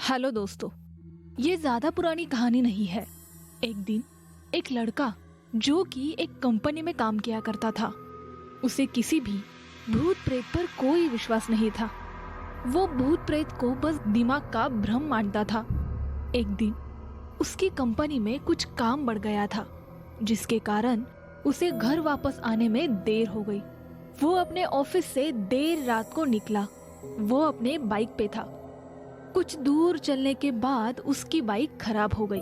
Hello दोस्तों, ये ज्यादा पुरानी कहानी नहीं है। एक दिन एक लड़का जो कि एक कंपनी में काम किया करता था, उसे किसी भी भूत प्रेत पर कोई विश्वास नहीं था। वो भूत प्रेत को बस दिमाग का भ्रम मानता था। एक दिन उसकी कंपनी में कुछ काम बढ़ गया था, जिसके कारण उसे घर वापस आने में देर हो गई। वो अपने ऑफिस से देर रात को निकला। वो अपने बाइक पे था। कुछ दूर चलने के बाद उसकी बाइक खराब हो गई।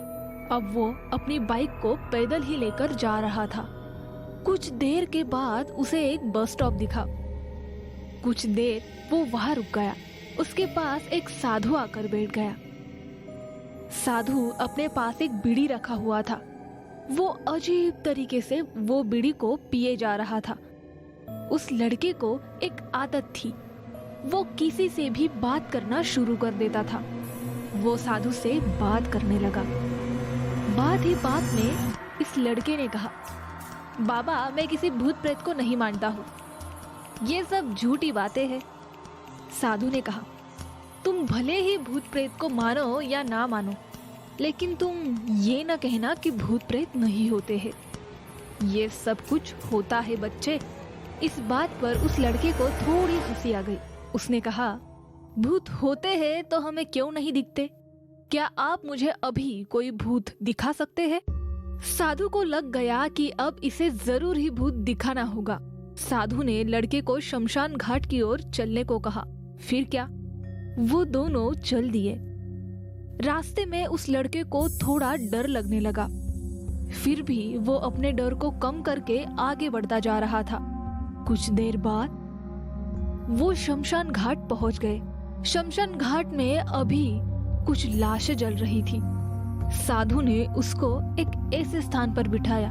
अब वो अपनी बाइक को पैदल ही लेकर जा रहा था। कुछ देर के बाद उसे एक बस स्टॉप दिखा। कुछ देर वो वहां रुक गया। उसके पास एक साधु आकर बैठ गया। साधु अपने पास एक बीड़ी रखा हुआ था। वो अजीब तरीके से वो बीड़ी को पिए जा रहा था। उस लड़के को एक आदत थी, वो किसी से भी बात करना शुरू कर देता था। वो साधु से बात करने लगा। बात ही बात में इस लड़के ने कहा, बाबा, मैं किसी भूत प्रेत को नहीं मानता हूँ, ये सब झूठी बातें हैं। साधु ने कहा, तुम भले ही भूत प्रेत को मानो या ना मानो, लेकिन तुम ये ना कहना कि भूत प्रेत नहीं होते हैं। ये सब कुछ होता है बच्चे। इस बात पर उस लड़के को थोड़ी हंसी आ गई। उसने कहा, भूत होते हैं तो हमें क्यों नहीं दिखते? क्या आप मुझे अभी कोई भूत दिखा सकते हैं? साधु को लग गया कि अब इसे जरूर ही भूत दिखाना होगा। साधु ने लड़के को शमशान घाट की ओर चलने को कहा। फिर क्या, वो दोनों चल दिए। रास्ते में उस लड़के को थोड़ा डर लगने लगा। फिर भी वो अपने डर को कम करके आगे बढ़ता जा रहा था। कुछ देर बाद वो शमशान घाट पहुंच गए। शमशान घाट में अभी कुछ लाशें जल रही थी। साधु ने उसको एक ऐसे स्थान पर बिठाया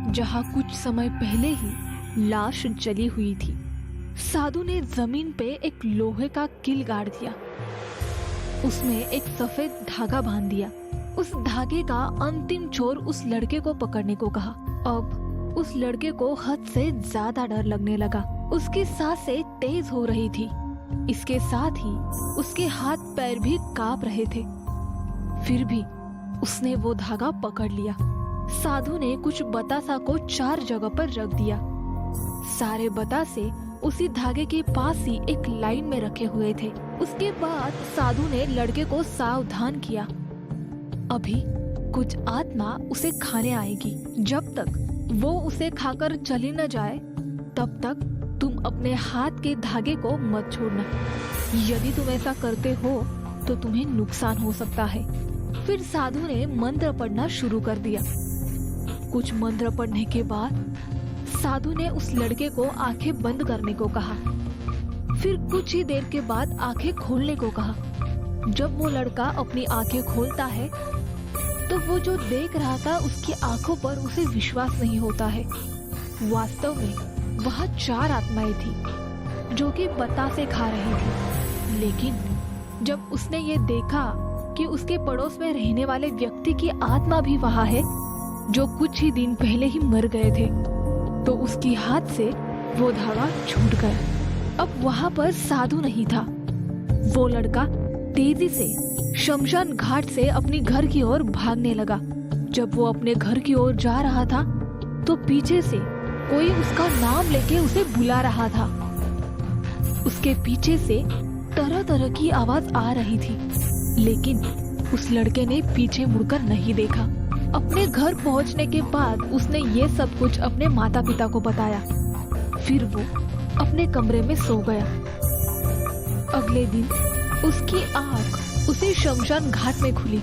जहां कुछ समय पहले ही लाश जली हुई थी। साधु ने जमीन पे एक लोहे का कील गाड़ दिया। उसमें एक सफेद धागा बांध दिया। उस धागे का अंतिम छोर उस लड़के को पकड़ने को कहा। अब उस लड़के को हद से ज्यादा डर लगने लगा। उसकी सांसें तेज हो रही थी। इसके साथ ही उसके हाथ पैर भी कांप रहे थे। फिर भी उसने वो धागा पकड़ लिया। साधु ने कुछ बतासा को 4 जगह पर रख दिया। सारे बतासे उसी धागे के पास ही एक लाइन में रखे हुए थे। उसके बाद साधु ने लड़के को सावधान किया, अभी कुछ आत्मा उसे खाने आएगी। जब तक वो उसे खाकर चली न जाए, तब तक तुम अपने हाथ के धागे को मत छोड़ना। यदि तुम ऐसा करते हो तो तुम्हें नुकसान हो सकता है। फिर साधु ने मंत्र पढ़ना शुरू कर दिया। कुछ मंत्र पढ़ने के बाद साधु ने उस लड़के को आंखें बंद करने को कहा। फिर कुछ ही देर के बाद आंखें खोलने को कहा। जब वो लड़का अपनी आंखें खोलता है तो वो जो देख रहा था उसकी आंखों पर उसे विश्वास नहीं होता है। वास्तव में वहाँ 4 आत्माएं थी जो कि बतासे खा रही थी। लेकिन जब उसने ये देखा कि उसके पड़ोस में रहने वाले व्यक्ति की आत्मा भी वहाँ है जो कुछ ही दिन पहले ही मर गए थे, तो उसकी हाथ से वो धागा छूट गया। अब वहाँ पर साधु नहीं था। वो लड़का तेजी से शमशान घाट से अपनी घर की ओर भागने लगा। जब वो अपने घर की ओर जा रहा था तो पीछे से कोई उसका नाम लेके उसे बुला रहा था। उसके पीछे से तरह तरह की आवाज आ रही थी, लेकिन उस लड़के ने पीछे मुड़कर नहीं देखा। अपने घर पहुंचने के बाद उसने ये सब कुछ अपने माता पिता को बताया। फिर वो अपने कमरे में सो गया। अगले दिन उसकी आंख उसी शमशान घाट में खुली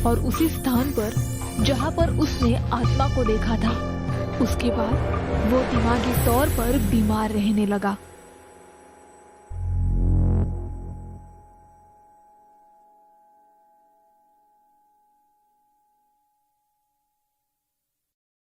और उसी स्थान पर जहाँ पर उसने आत्मा को देखा था। उसके बाद वो दिमागी तौर पर बीमार रहने लगा।